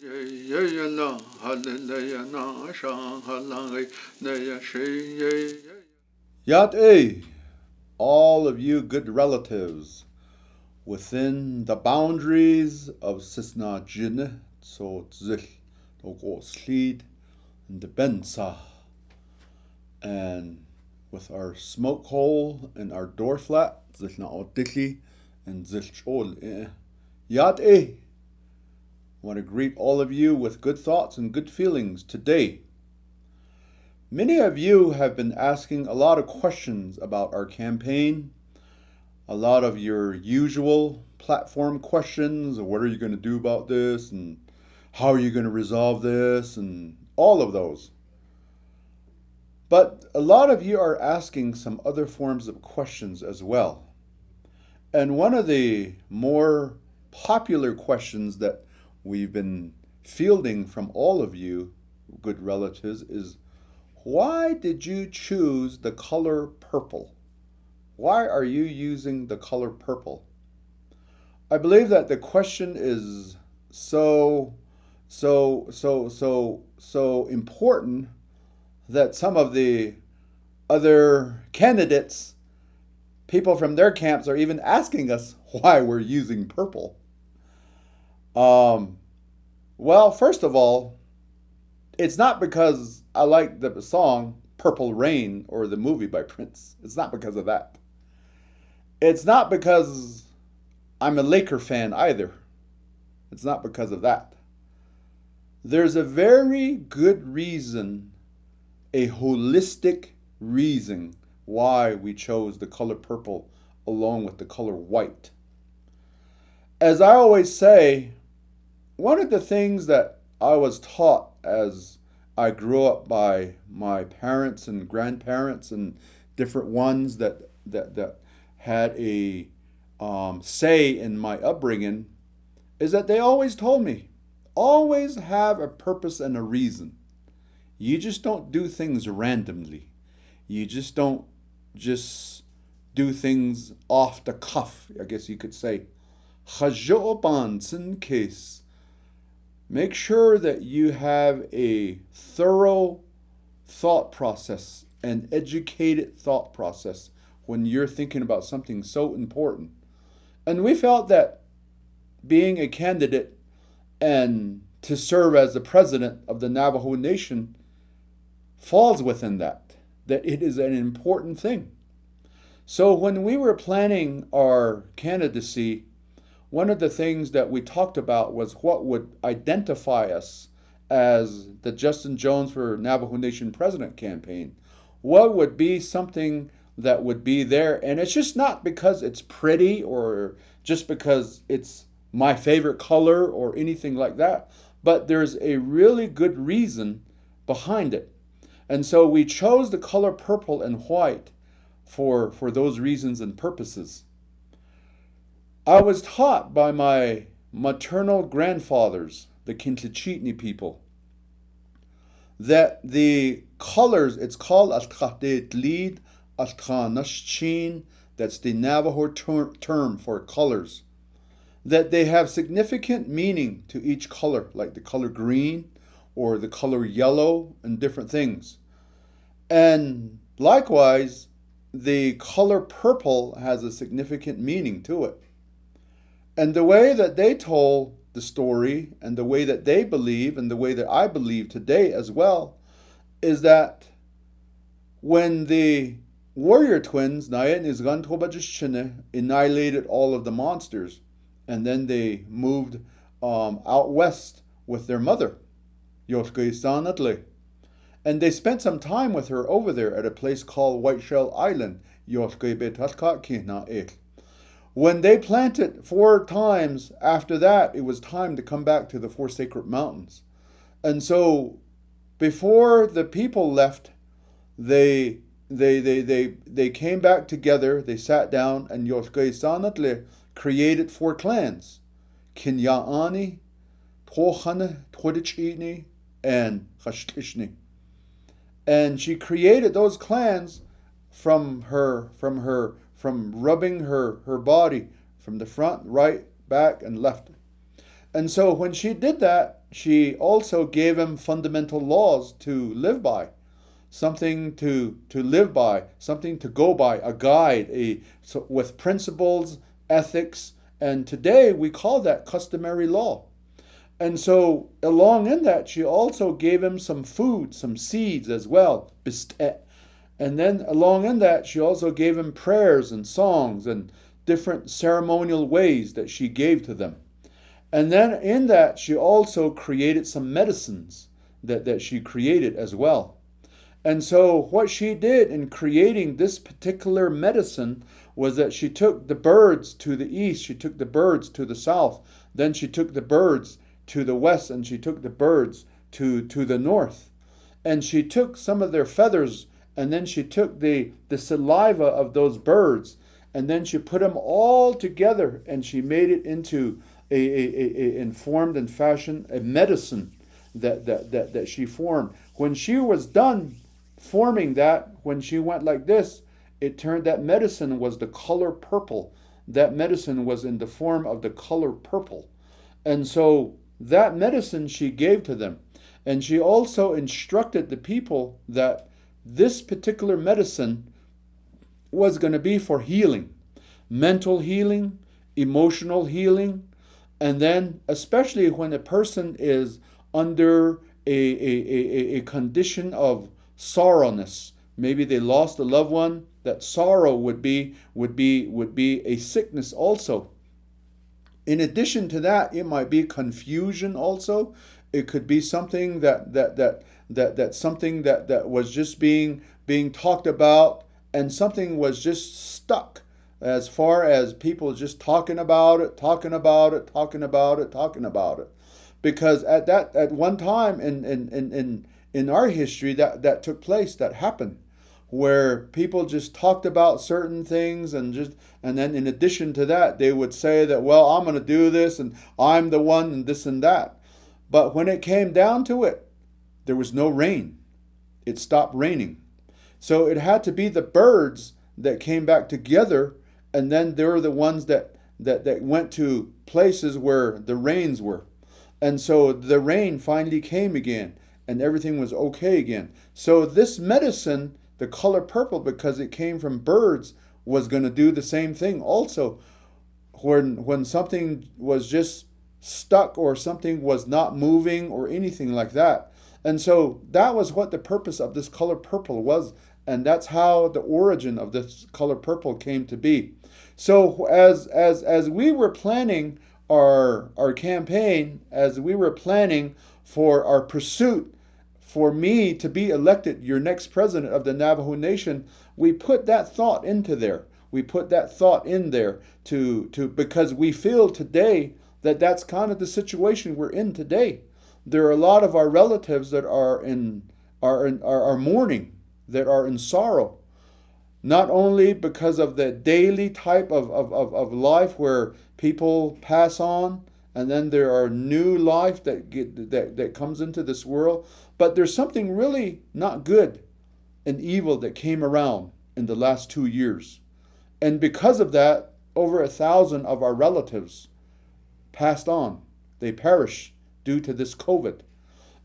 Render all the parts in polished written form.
Yat A, all of you good relatives, within the boundaries of Sisna Jin, so Tzil, Togo Slid, and the Bensa, and with our smoke hole and our door flat, Zilna Otiki, and Zilchol. Yat A, want to greet all of you with good thoughts and good feelings today. Many of you have been asking a lot of questions about our campaign, a lot of your usual platform questions. What are you going to do about this? And how are you going to resolve this? And all of those. But a lot of you are asking some other forms of questions as well. And one of the more popular questions that we've been fielding from all of you, good relatives, is why did you choose the color purple? Why are you using the color purple? I believe that the question is so important that some of the other candidates, people from their camps, are even asking us why we're using purple. Well, first of all, it's not because I like the song Purple Rain or the movie by Prince. It's not because of that. It's not because I'm a Laker fan either. It's not because of that. There's a very good reason, a holistic reason, why we chose the color purple along with the color white. As I always say, one of the things that I was taught as I grew up by my parents and grandparents and different ones that had a say in my upbringing is that they always told me, always have a purpose and a reason. You just don't do things randomly. You just don't just do things off the cuff, I guess you could say. Case. Make sure that you have a thorough thought process, an educated thought process when you're thinking about something so important. And we felt that being a candidate and to serve as the president of the Navajo Nation falls within that it is an important thing. So when we were planning our candidacy, one of the things that we talked about was what would identify us as the Justin Jones for Navajo Nation President campaign. What would be something that would be there? And it's just not because it's pretty or just because it's my favorite color or anything like that, but there's a really good reason behind it. And so we chose the color purple and white for those reasons and purposes. I was taught by my maternal grandfathers, the Kintlichitni people, that the colors, it's called Altkhatetlid, Altkhanashchin, that's the Navajo term for colors, that they have significant meaning to each color, like the color green or the color yellow and different things. And likewise, the color purple has a significant meaning to it. And the way that they told the story and the way that they believe and the way that I believe today as well is that when the warrior twins, Nayet and Izgan annihilated all of the monsters, and then they moved out west with their mother, Yoshke Sanatle. And they spent some time with her over there at a place called White Shell Island, Yoshke Betatkat Kihna Ek. When they planted 4 times after that, it was time to come back to the 4 sacred mountains. And so before the people left, they came back together, they sat down, and Yoshke Sanatle created 4 clans. Kinyaani, Tochane, Twodichini, and Khashtishni. And she created those clans from rubbing her body from the front, right, back, and left. And so when she did that, she also gave him fundamental laws to live by, something to live by, something to go by, a guide, with principles, ethics, and today we call that customary law. And so along in that, she also gave him some food, some seeds as well, and then along in that, she also gave him prayers and songs and different ceremonial ways that she gave to them. And then in that, she also created some medicines that she created as well. And so what she did in creating this particular medicine was that she took the birds to the east, she took the birds to the south, then she took the birds to the west, and she took the birds to the north. And she took some of their feathers, and then she took the saliva of those birds, and then she put them all together, and she made it into informed and fashioned a medicine that she formed. When she was done forming that, when she went like this, it turned, that medicine was the color purple. That medicine was in the form of the color purple. And so that medicine she gave to them. And she also instructed the people that this particular medicine was going to be for healing, mental healing, emotional healing, and then especially when a person is under a condition of sorrowness. Maybe they lost a loved one. That sorrow would be a sickness also. In addition to that, it might be confusion also. It could be something that something that was just being talked about, and something was just stuck, as far as people just talking about it. Because at one time in our history that took place, that happened, where people just talked about certain things, and then in addition to that, they would say that, well, I'm going to do this, and I'm the one, and this and that. But when it came down to it, there was no rain. It stopped raining. So it had to be the birds that came back together, and then they were the ones that went to places where the rains were. And so the rain finally came again, and everything was okay again. So this medicine, the color purple, because it came from birds, was going to do the same thing also. When something was just stuck, or something was not moving, or anything like that. And so that was what the purpose of this color purple was. And that's how the origin of this color purple came to be. So as we were planning our campaign, as we were planning for our pursuit for me to be elected your next president of the Navajo Nation, we put that thought into there. We put that thought in there to because we feel today that that's kind of the situation we're in today. There are a lot of our relatives that are mourning, that are in sorrow, not only because of the daily type of life where people pass on, and then there are new life that comes into this world, but there's something really not good and evil that came around in the last 2 years. And because of that, over 1,000 of our relatives passed on. They perished due to this COVID.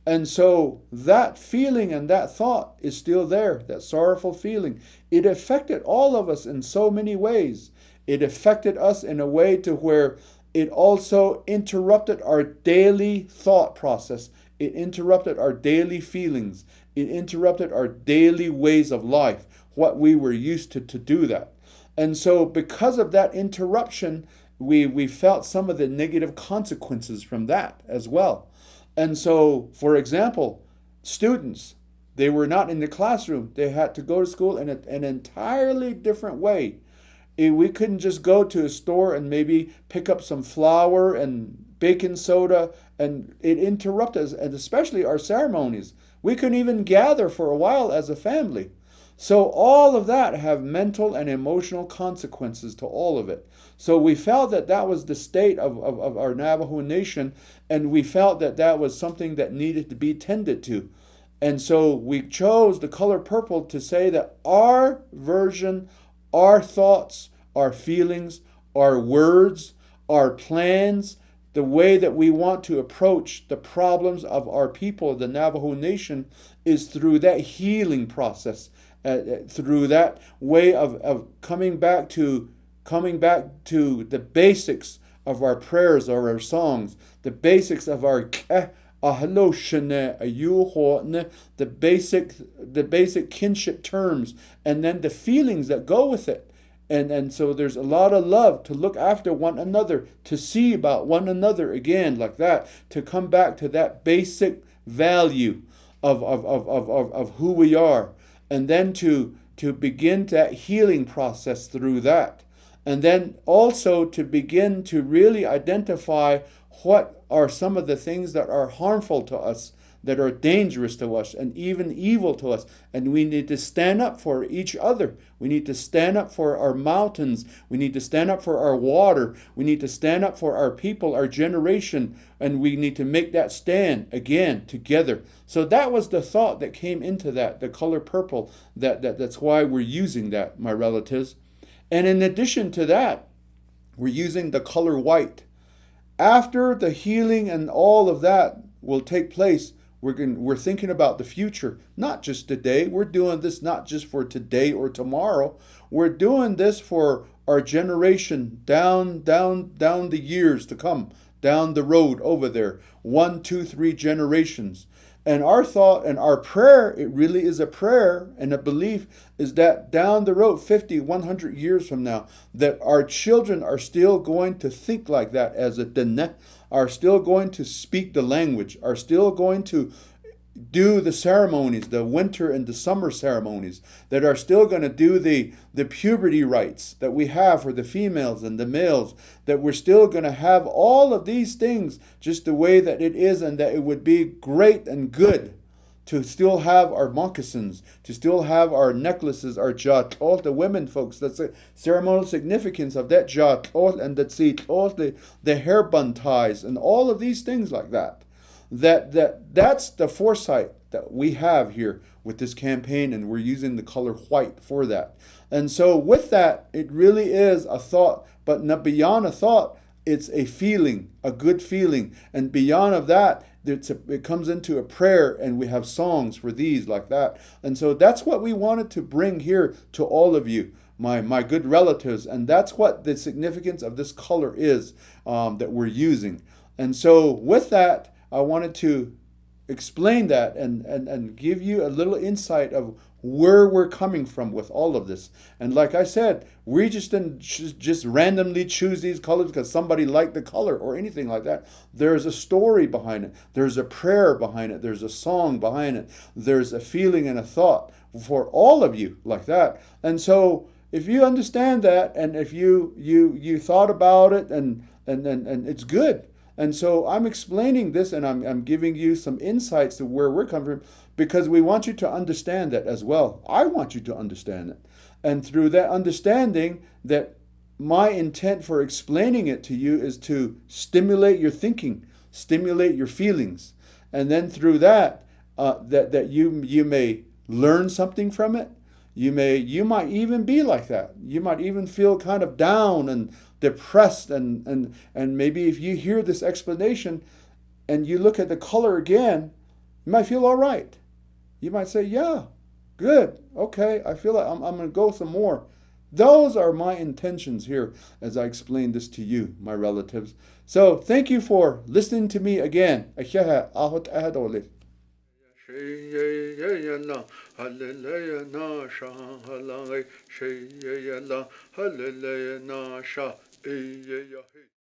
And so that feeling and that thought is still there, that sorrowful feeling. It affected all of us in so many ways. It affected us in a way to where it also interrupted our daily thought process. It interrupted our daily feelings. It interrupted our daily ways of life, what we were used to do that. And so because of that interruption, we felt some of the negative consequences from that as well. And so, for example, students, they were not in the classroom. They had to go to school in an entirely different way. We couldn't just go to a store and maybe pick up some flour and baking soda, and it interrupted us, and especially our ceremonies. We couldn't even gather for a while as a family. So all of that have mental and emotional consequences to all of it. So we felt that that was the state of our Navajo Nation, and we felt that that was something that needed to be tended to. And so we chose the color purple to say that our version, our thoughts, our feelings, our words, our plans, the way that we want to approach the problems of our people, the Navajo Nation, is through that healing process, through that way of coming back to the basics of our prayers or our songs, the basics of our the basic kinship terms, and then the feelings that go with it. And so there's a lot of love to look after one another, to see about one another again like that, to come back to that basic value of who we are, and then to begin that healing process through that. And then also to begin to really identify what are some of the things that are harmful to us, that are dangerous to us, and even evil to us. And we need to stand up for each other. We need to stand up for our mountains. We need to stand up for our water. We need to stand up for our people, our generation. And we need to make that stand again together. So that was the thought that came into that, the color purple. That's why we're using that, my relatives. And in addition to that, we're using the color white. After the healing and all of that will take place, we're thinking about the future, not just today. We're doing this not just for today or tomorrow. We're doing this for our generation down the years to come, down the road over there, 1, 2, 3 generations. And our thought and our prayer, it really is a prayer and a belief, is that down the road, 50, 100 years from now, that our children are still going to think like that, as a Dene, are still going to speak the language, are still going to do the ceremonies, the winter and the summer ceremonies, that are still going to do the puberty rites that we have for the females and the males, that we're still going to have all of these things just the way that it is, and that it would be great and good to still have our moccasins, to still have our necklaces, our jatlot, the women folks. That's the ceremonial significance of that jatlot and that sitlot, the hair bun ties, and all of these things like that. That's the foresight that we have here with this campaign, and we're using the color white for that. And so with that, it really is a thought, but not beyond a thought, it's a feeling, a good feeling. And beyond of that, it comes into a prayer, and we have songs for these like that. And so that's what we wanted to bring here to all of you, my good relatives. And that's what the significance of this color is, that we're using. And so with that, I wanted to explain that and give you a little insight of where we're coming from with all of this. And like I said, we just didn't just randomly choose these colors because somebody liked the color or anything like that. There's a story behind it. There's a prayer behind it. There's a song behind it. There's a feeling and a thought for all of you like that. And so if you understand that, and if you thought about it, and it's good. And so I'm explaining this, and I'm giving you some insights to where we're coming from, because we want you to understand that as well. I want you to understand it. And through that understanding, that my intent for explaining it to you is to stimulate your thinking, stimulate your feelings. And then through that, that you may learn something from it. You might even be like that. You might even feel kind of down and depressed, and maybe if you hear this explanation and you look at the color again, you might feel all right. You might say, yeah, good, okay, I feel like I'm going to go some more. Those are my intentions here as I explain this to you, my relatives. So thank you for listening to me again.